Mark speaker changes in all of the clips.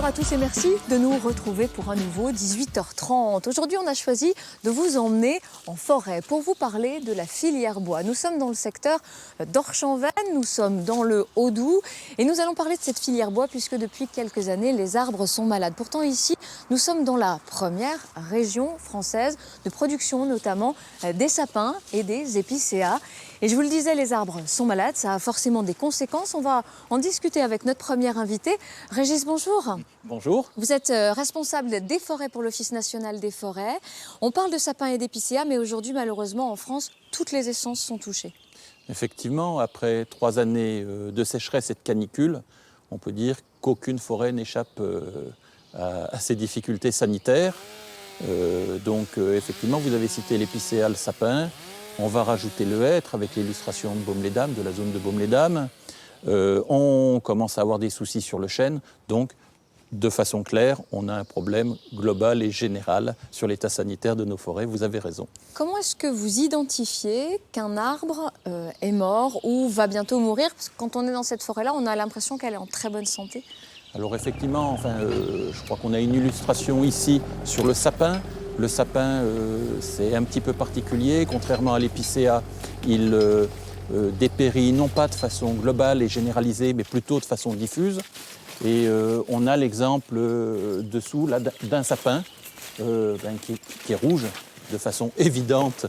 Speaker 1: Bonjour à tous et merci de nous retrouver pour un nouveau 18h30. Aujourd'hui, on a choisi de vous emmener en forêt pour vous parler de la filière bois. Nous sommes dans le secteur d'Orchamps-Veynes, nous sommes dans le Haut-Doubs et nous allons parler de cette filière bois puisque depuis quelques années, les arbres sont malades. Pourtant ici, nous sommes dans la première région française de production notamment des sapins et des épicéas. Et je vous le disais, les arbres sont malades, ça a forcément des conséquences. On va en discuter avec notre premier invité. Régis, bonjour.
Speaker 2: Bonjour.
Speaker 1: Vous êtes responsable des forêts pour l'Office national des forêts. On parle de sapins et d'épicéas, mais aujourd'hui, malheureusement, en France, toutes les essences sont touchées.
Speaker 2: Effectivement, après 3 années de sécheresse et de canicule, on peut dire qu'aucune forêt n'échappe à ces difficultés sanitaires. Effectivement, vous avez cité l'épicéa, le sapin. On va rajouter le hêtre avec l'illustration de Baume-les-Dames, de la zone de Baume-les-Dames. On commence à avoir des soucis sur le chêne. Donc, de façon claire, on a un problème global et général sur l'état sanitaire de nos forêts. Vous avez raison.
Speaker 1: Comment est-ce que vous identifiez qu'un arbre est mort ou va bientôt mourir? Parce que quand on est dans cette forêt-là, on a l'impression qu'elle est en très bonne santé.
Speaker 2: Alors effectivement, je crois qu'on a une illustration ici sur le sapin. Le sapin, c'est un petit peu particulier. Contrairement à l'épicéa, il dépérit non pas de façon globale et généralisée, mais plutôt de façon diffuse. Et on a l'exemple dessous là, d'un sapin qui est rouge de façon évidente.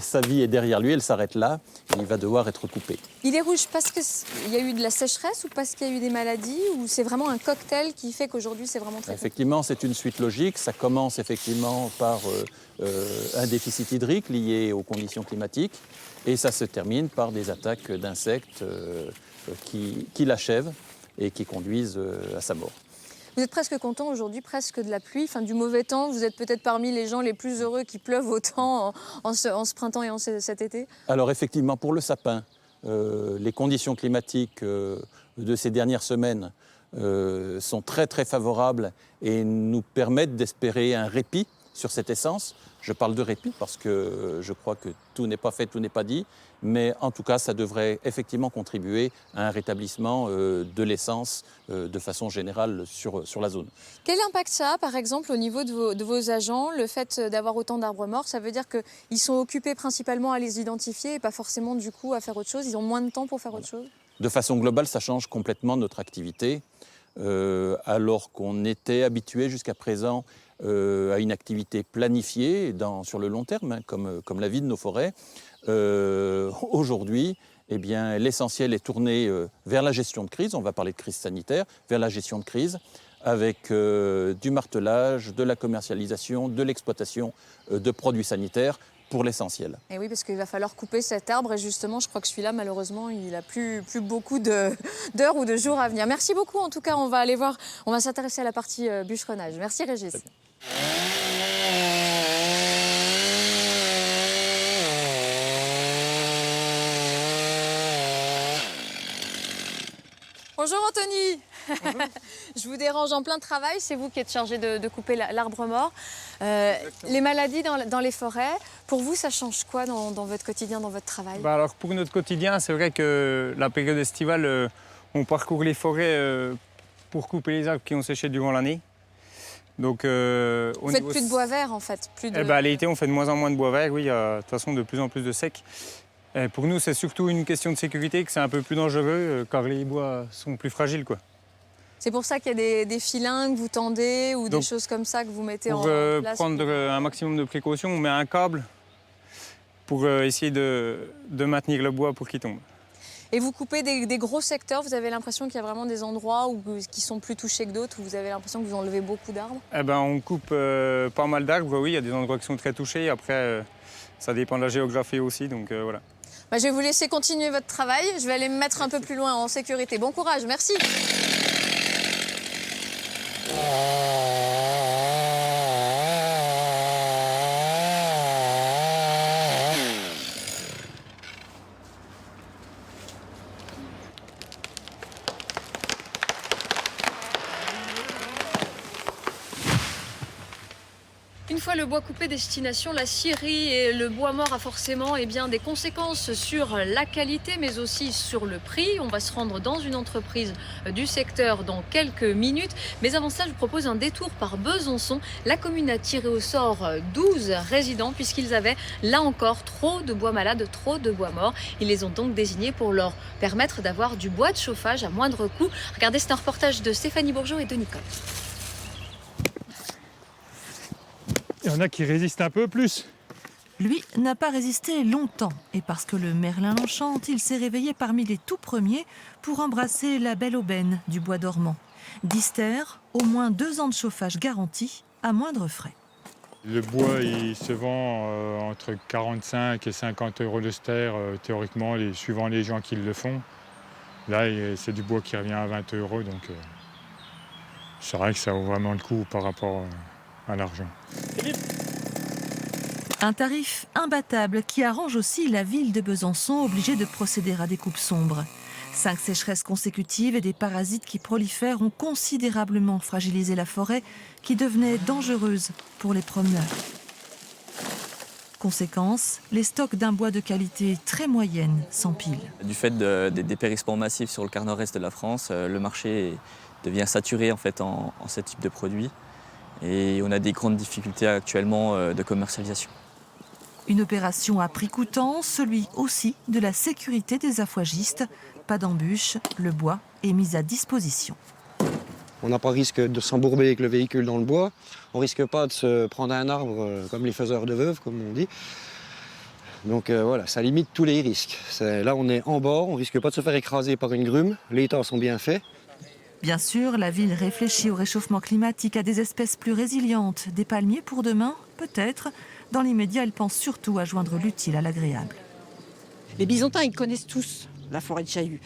Speaker 2: Sa vie est derrière lui, elle s'arrête là, et il va devoir être coupé.
Speaker 1: Il est rouge parce qu'il y a eu de la sécheresse ou parce qu'il y a eu des maladies, ou c'est vraiment un cocktail qui fait qu'aujourd'hui c'est vraiment très
Speaker 2: Effectivement, c'est une suite logique. Ça commence effectivement par un déficit hydrique lié aux conditions climatiques et ça se termine par des attaques d'insectes qui l'achèvent et qui conduisent à sa mort.
Speaker 1: Vous êtes presque content aujourd'hui, presque de la pluie, du mauvais temps. Vous êtes peut-être parmi les gens les plus heureux qui pleuvent autant en ce printemps et cet été.
Speaker 2: Alors effectivement, pour le sapin, les conditions climatiques de ces dernières semaines sont très très favorables et nous permettent d'espérer un répit sur cette essence. Je parle de répit parce que je crois que tout n'est pas fait, tout n'est pas dit, mais en tout cas, ça devrait effectivement contribuer à un rétablissement de l'essence de façon générale sur la zone.
Speaker 1: Quel impact ça a, par exemple, au niveau de vos agents, le fait d'avoir autant d'arbres morts? Ça veut dire qu'ils sont occupés principalement à les identifier et pas forcément du coup à faire autre chose? Ils ont moins de temps pour faire autre chose?
Speaker 2: De façon globale, ça change complètement notre activité. Alors qu'on était habitué jusqu'à présent à une activité planifiée sur le long terme, comme la vie de nos forêts. Aujourd'hui, l'essentiel est tourné vers la gestion de crise. On va parler de crise sanitaire, vers la gestion de crise, avec du martelage, de la commercialisation, de l'exploitation de produits sanitaires pour l'essentiel.
Speaker 1: Et oui, parce qu'il va falloir couper cet arbre et justement, je crois que celui-là, malheureusement, il n'a plus beaucoup d'heures ou de jours à venir. Merci beaucoup. En tout cas, on va aller voir, on va s'intéresser à la partie bûcheronnage. Merci Régis. Bonjour Anthony. Bonjour. Je vous dérange en plein travail, c'est vous qui êtes chargé de couper l'arbre mort. Les maladies dans les forêts, pour vous, ça change quoi dans votre quotidien, dans votre travail?
Speaker 3: Alors pour notre quotidien, c'est vrai que la période estivale, on parcourt les forêts pour couper les arbres qui ont séché durant l'année. Donc,
Speaker 1: vous faites plus de bois vert en fait?
Speaker 3: L'été, on fait de moins en moins de bois vert, oui, de toute façon de plus en plus de sec. Et pour nous, c'est surtout une question de sécurité, que c'est un peu plus dangereux car les bois sont plus fragiles, quoi.
Speaker 1: C'est pour ça qu'il y a des filins que vous tendez ou des choses comme ça que vous mettez en place?
Speaker 3: Pour prendre un maximum de précautions, on met un câble pour essayer de maintenir le bois pour qu'il tombe.
Speaker 1: Et vous coupez des gros secteurs, vous avez l'impression qu'il y a vraiment des endroits qui sont plus touchés que d'autres, où vous avez l'impression que vous enlevez beaucoup d'arbres?
Speaker 3: On coupe pas mal d'arbres, oui, il y a des endroits qui sont très touchés. Après, ça dépend de la géographie aussi, donc voilà.
Speaker 1: Je vais vous laisser continuer votre travail. Je vais aller me mettre un peu plus loin en sécurité. Bon courage, merci. Une fois fois le bois coupé destination la scierie et le bois mort a forcément des conséquences sur la qualité mais aussi sur le prix. On va se rendre dans une entreprise du secteur dans quelques minutes. Mais avant ça, je vous propose un détour par Besançon. La commune a tiré au sort 12 résidents puisqu'ils avaient là encore trop de bois malade, trop de bois mort. Ils les ont donc désignés pour leur permettre d'avoir du bois de chauffage à moindre coût. Regardez, c'est un reportage de Stéphanie Bourgeot et de Nicole.
Speaker 3: Il y en a qui résistent un peu plus.
Speaker 4: Lui n'a pas résisté longtemps et parce que le Merlin l'enchante, il s'est réveillé parmi les tout premiers pour embrasser la belle aubaine du bois dormant. Dister, au moins 2 ans de chauffage garanti à moindre frais.
Speaker 3: Le bois, il se vend entre 45 et 50 euros de ster, théoriquement, suivant les gens qui le font. Là, c'est du bois qui revient à 20 euros, donc c'est vrai que ça vaut vraiment le coup par rapport à l'argent.
Speaker 4: Un tarif imbattable qui arrange aussi la ville de Besançon, obligée de procéder à des coupes sombres. 5 sécheresses consécutives et des parasites qui prolifèrent ont considérablement fragilisé la forêt qui devenait dangereuse pour les promeneurs. Conséquence, les stocks d'un bois de qualité très moyenne s'empilent.
Speaker 5: Du fait des dépérissements massifs sur le quart nord-est de la France, le marché devient saturé en ce type de produits et on a des grandes difficultés actuellement de commercialisation.
Speaker 4: Une opération à prix coûtant, celui aussi de la sécurité des affouagistes. Pas d'embûches, le bois est mis à disposition.
Speaker 6: On n'a pas risque de s'embourber avec le véhicule dans le bois. On ne risque pas de se prendre un arbre comme les faiseurs de veuves, comme on dit. Donc voilà, ça limite tous les risques. Là, on est en bord, on ne risque pas de se faire écraser par une grume. Les tas sont bien faits.
Speaker 4: Bien sûr, la ville réfléchit au réchauffement climatique, à des espèces plus résilientes. Des palmiers pour demain, peut-être. Dans l'immédiat, elle pense surtout à joindre l'utile à l'agréable.
Speaker 7: Les Bisontins, ils connaissent tous la forêt de Chaillus,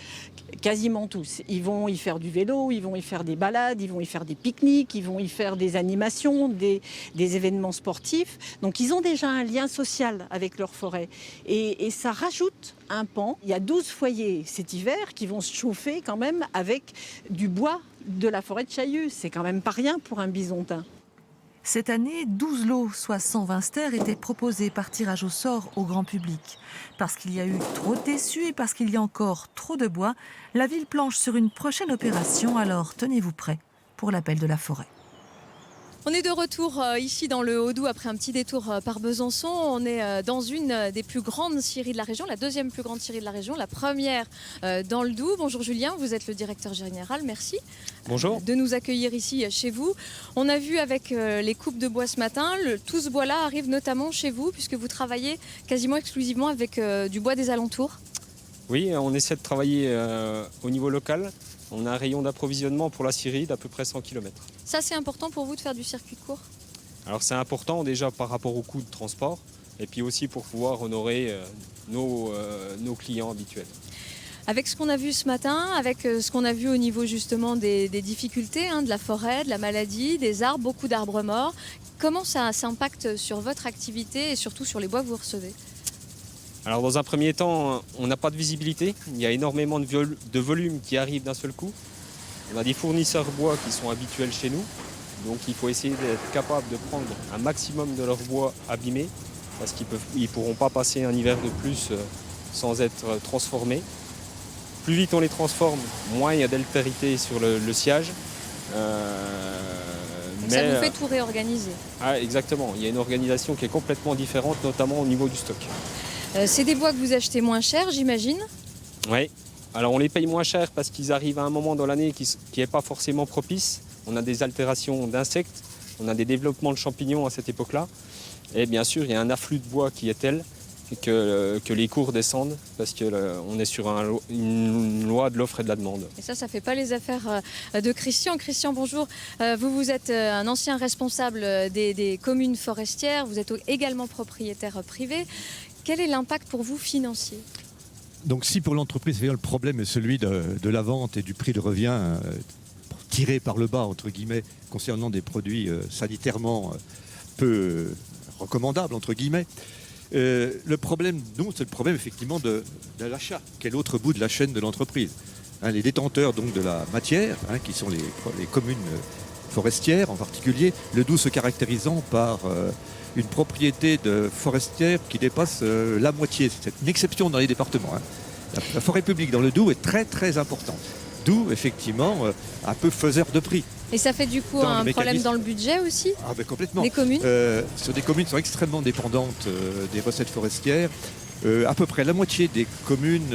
Speaker 7: quasiment tous. Ils vont y faire du vélo, ils vont y faire des balades, ils vont y faire des pique-niques, ils vont y faire des animations, des événements sportifs. Donc ils ont déjà un lien social avec leur forêt. Et ça rajoute un pan. Il y a 12 foyers cet hiver qui vont se chauffer quand même avec du bois de la forêt de Chaillus. C'est quand même pas rien pour un bisontin.
Speaker 4: Cette année, 12 lots, soit 120 stères, étaient proposés par tirage au sort au grand public. Parce qu'il y a eu trop de déçus et parce qu'il y a encore trop de bois, la ville planche sur une prochaine opération, alors tenez-vous prêts pour l'appel de la forêt.
Speaker 1: On est de retour ici dans le Haut-Doubs après un petit détour par Besançon. On est dans une des plus grandes scieries de la région, la deuxième plus grande scierie de la région, la première dans le Doubs. Bonjour Julien, vous êtes le directeur général, merci.
Speaker 8: Bonjour.
Speaker 1: De nous accueillir ici chez vous. On a vu avec les coupes de bois ce matin, tout ce bois-là arrive notamment chez vous puisque vous travaillez quasiment exclusivement avec du bois des alentours.
Speaker 8: Oui, on essaie de travailler au niveau local. On a un rayon d'approvisionnement pour la scierie d'à peu près 100 km.
Speaker 1: Ça, c'est important pour vous de faire du circuit court?
Speaker 8: Alors c'est important déjà par rapport au coût de transport et puis aussi pour pouvoir honorer nos clients habituels.
Speaker 1: Avec ce qu'on a vu ce matin, avec ce qu'on a vu au niveau justement des difficultés, de la forêt, de la maladie, des arbres, beaucoup d'arbres morts, comment ça impacte sur votre activité et surtout sur les bois que vous recevez?
Speaker 8: Alors dans un premier temps, on n'a pas de visibilité. Il y a énormément de volume qui arrive d'un seul coup. On a des fournisseurs bois qui sont habituels chez nous. Donc il faut essayer d'être capable de prendre un maximum de leur bois abîmé parce qu'ils ne pourront pas passer un hiver de plus sans être transformés. Plus vite on les transforme, moins il y a d'altérité sur le sciage.
Speaker 1: Ça vous fait tout réorganiser?
Speaker 8: Exactement. Il y a une organisation qui est complètement différente, notamment au niveau du stock.
Speaker 1: C'est des bois que vous achetez moins cher, j'imagine?
Speaker 8: Oui. Alors on les paye moins cher parce qu'ils arrivent à un moment dans l'année qui n'est pas forcément propice. On a des altérations d'insectes, on a des développements de champignons à cette époque-là. Et bien sûr, il y a un afflux de bois qui est tel que les cours descendent parce qu'on est sur une loi de l'offre et de la demande.
Speaker 1: Et ça ne fait pas les affaires de Christian. Christian, bonjour. Vous êtes un ancien responsable des communes forestières. Vous êtes également propriétaire privé. Quel est l'impact pour vous financier?
Speaker 9: Donc si pour l'entreprise, le problème est celui de la vente et du prix de revient tiré par le bas, entre guillemets, concernant des produits sanitairement peu recommandables, entre guillemets, le problème, nous, c'est le problème effectivement de l'achat, qui est l'autre bout de la chaîne de l'entreprise. Les détenteurs donc, de la matière, qui sont les communes forestières en particulier, le Doubs se caractérisant par une propriété de forestière qui dépasse la moitié. C'est une exception dans les départements. Hein. La forêt publique dans le Doubs est très très importante. D'où effectivement un peu faiseur de prix.
Speaker 1: Et ça fait du coup
Speaker 9: Dans
Speaker 1: un
Speaker 9: le
Speaker 1: problème
Speaker 9: mécanisme.
Speaker 1: dans le budget aussi
Speaker 9: Ah ben complètement.
Speaker 1: des communes?
Speaker 9: Sur des communes qui sont extrêmement dépendantes des recettes forestières. À peu près la moitié des communes,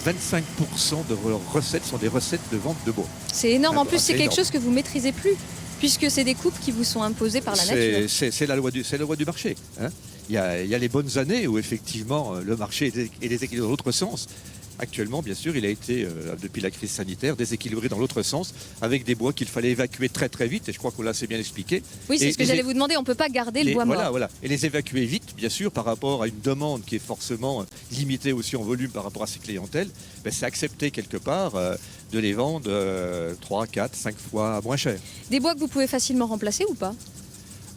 Speaker 9: 25% de leurs recettes sont des recettes de vente de bois.
Speaker 1: C'est énorme. En
Speaker 9: Ah,
Speaker 1: plus,
Speaker 9: c'est
Speaker 1: c'est quelque
Speaker 9: énorme.
Speaker 1: chose que vous maîtrisez plus, puisque c'est des coupes qui vous sont imposées par la nature.
Speaker 9: C'est la loi du marché. Hein. Il y a les bonnes années où effectivement le marché est déséquilibré dans l'autre sens. Actuellement, bien sûr, il a été, depuis la crise sanitaire, déséquilibré dans l'autre sens, avec des bois qu'il fallait évacuer très très vite, et je crois qu'on l'a assez bien expliqué.
Speaker 1: Oui, c'est
Speaker 9: Et
Speaker 1: ce que j'allais vous demander. On ne peut pas garder le bois mort.
Speaker 9: Voilà. Et les évacuer vite, bien sûr, par rapport à une demande qui est forcément limitée aussi en volume par rapport à ses clientèles, ben, c'est accepter quelque part de les vendre 3, 4, 5 fois moins cher.
Speaker 1: Des bois que vous pouvez facilement remplacer ou pas?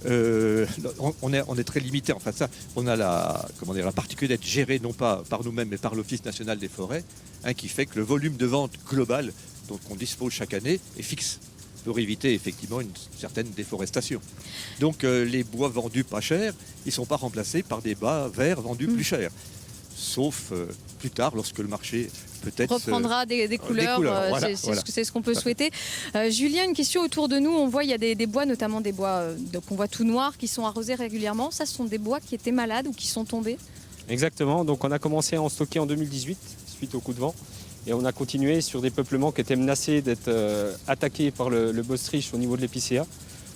Speaker 9: On est très limité. Enfin, ça, on a la particularité d'être géré non pas par nous-mêmes, mais par l'Office national des forêts, hein, qui fait que le volume de vente global dont on dispose chaque année est fixe pour éviter effectivement une certaine déforestation. Donc les bois vendus pas cher, ils ne sont pas remplacés par des bois verts vendus plus cher. Sauf plus tard, lorsque le marché peut-être
Speaker 1: reprendra des couleurs,
Speaker 9: voilà,
Speaker 1: c'est ce qu'on peut souhaiter. Julien, une question autour de nous. On voit il y a des bois, notamment des bois qu'on voit tout noirs, qui sont arrosés régulièrement. Ça, ce sont des bois qui étaient malades ou qui sont tombés?
Speaker 8: Exactement, donc on a commencé à en stocker en 2018, suite au coup de vent. Et on a continué sur des peuplements qui étaient menacés d'être attaqués par le botrytis au niveau de l'épicéa,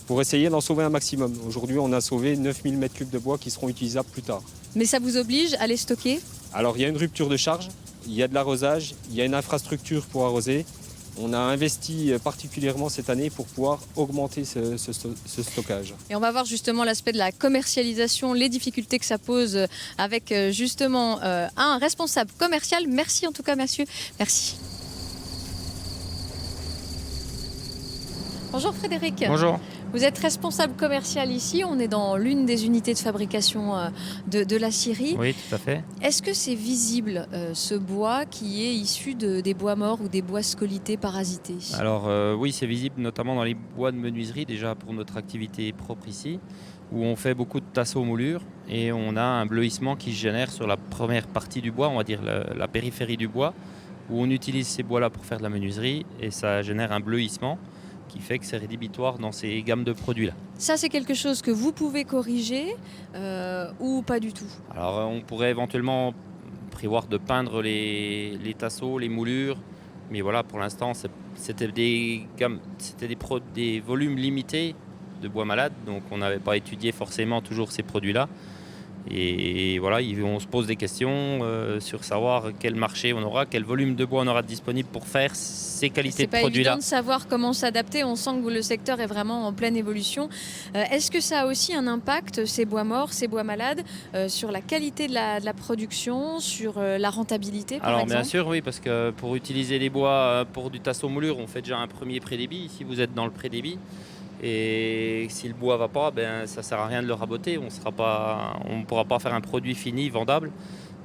Speaker 8: pour essayer d'en sauver un maximum. Aujourd'hui, on a sauvé 9000 m3 de bois qui seront utilisables plus tard.
Speaker 1: Mais ça vous oblige à les stocker?
Speaker 8: Alors il y a une rupture de charge, il y a de l'arrosage, il y a une infrastructure pour arroser. On a investi particulièrement cette année pour pouvoir augmenter ce stockage.
Speaker 1: Et on va voir justement l'aspect de la commercialisation, les difficultés que ça pose avec justement un responsable commercial. Merci en tout cas, monsieur. Merci. Bonjour Frédéric.
Speaker 10: Bonjour.
Speaker 1: Vous êtes responsable commercial ici. On est dans l'une des unités de fabrication de la scierie.
Speaker 10: Oui, tout à fait.
Speaker 1: Est-ce que c'est visible ce bois qui est issu des bois morts ou des bois scolités, parasités?
Speaker 10: Alors oui, c'est visible notamment dans les bois de menuiserie, déjà pour notre activité propre ici, où on fait beaucoup de tasseaux moulures et on a un bleuissement qui se génère sur la première partie du bois, on va dire la périphérie du bois, où on utilise ces bois-là pour faire de la menuiserie et ça génère un bleuissement qui fait que c'est rédhibitoire dans ces gammes de produits-là.
Speaker 1: Ça, c'est quelque chose que vous pouvez corriger ou pas du tout?
Speaker 10: Alors on pourrait éventuellement prévoir de peindre les tasseaux, les moulures, mais voilà, pour l'instant, c'était des volumes limités de bois malade, donc on n'avait pas étudié forcément toujours ces produits-là. Et voilà, on se pose des questions sur savoir quel marché on aura, quel volume de bois on aura disponible pour faire ces qualités de produits-là.
Speaker 1: C'est pas évident de savoir comment s'adapter. On sent que le secteur est vraiment en pleine évolution. Est-ce que ça a aussi un impact, ces bois morts, ces bois malades, sur la qualité de la production, sur la rentabilité, par exemple?
Speaker 10: Bien sûr, oui, parce que pour utiliser les bois pour du tasseau moulure, on fait déjà un premier pré-débit. Ici, vous êtes dans le pré-débit. Et si le bois ne va pas, ça ne sert à rien de le raboter. On ne pourra pas faire un produit fini, vendable,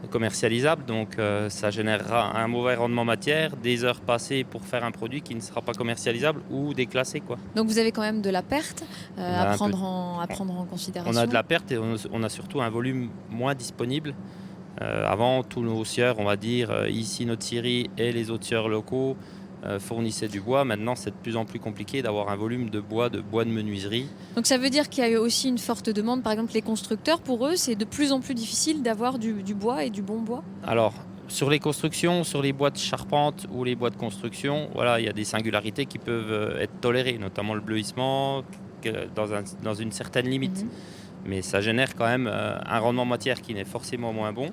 Speaker 10: commercialisable. Donc ça générera un mauvais rendement matière, des heures passées pour faire un produit qui ne sera pas commercialisable ou déclassé, quoi.
Speaker 1: Donc vous avez quand même de la perte à prendre en considération.
Speaker 10: On a de la perte et on a surtout un volume moins disponible. Avant, tous nos scieurs, on va dire, ici notre scierie et les autres scieurs locaux, fournissaient du bois. Maintenant, c'est de plus en plus compliqué d'avoir un volume de bois de menuiserie.
Speaker 1: Donc ça veut dire qu'il y a aussi une forte demande. Par exemple, les constructeurs, pour eux, c'est de plus en plus difficile d'avoir du bois et du bon bois?
Speaker 10: Alors, sur les constructions, sur les bois de charpente ou les bois de construction, voilà, il y a des singularités qui peuvent être tolérées, notamment le bleuissement dans une certaine limite. Mais ça génère quand même un rendement matière qui n'est forcément moins bon.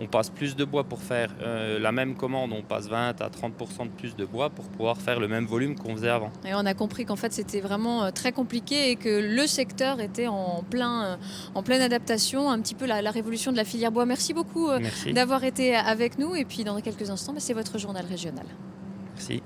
Speaker 10: On passe plus de bois pour faire la même commande, on passe 20 à 30% de plus de bois pour pouvoir faire le même volume qu'on faisait avant.
Speaker 1: Et on a compris qu'en fait c'était vraiment très compliqué et que le secteur était en pleine adaptation, un petit peu la révolution de la filière bois. Merci beaucoup d'avoir été avec nous et puis dans quelques instants, c'est votre journal régional.
Speaker 10: Merci.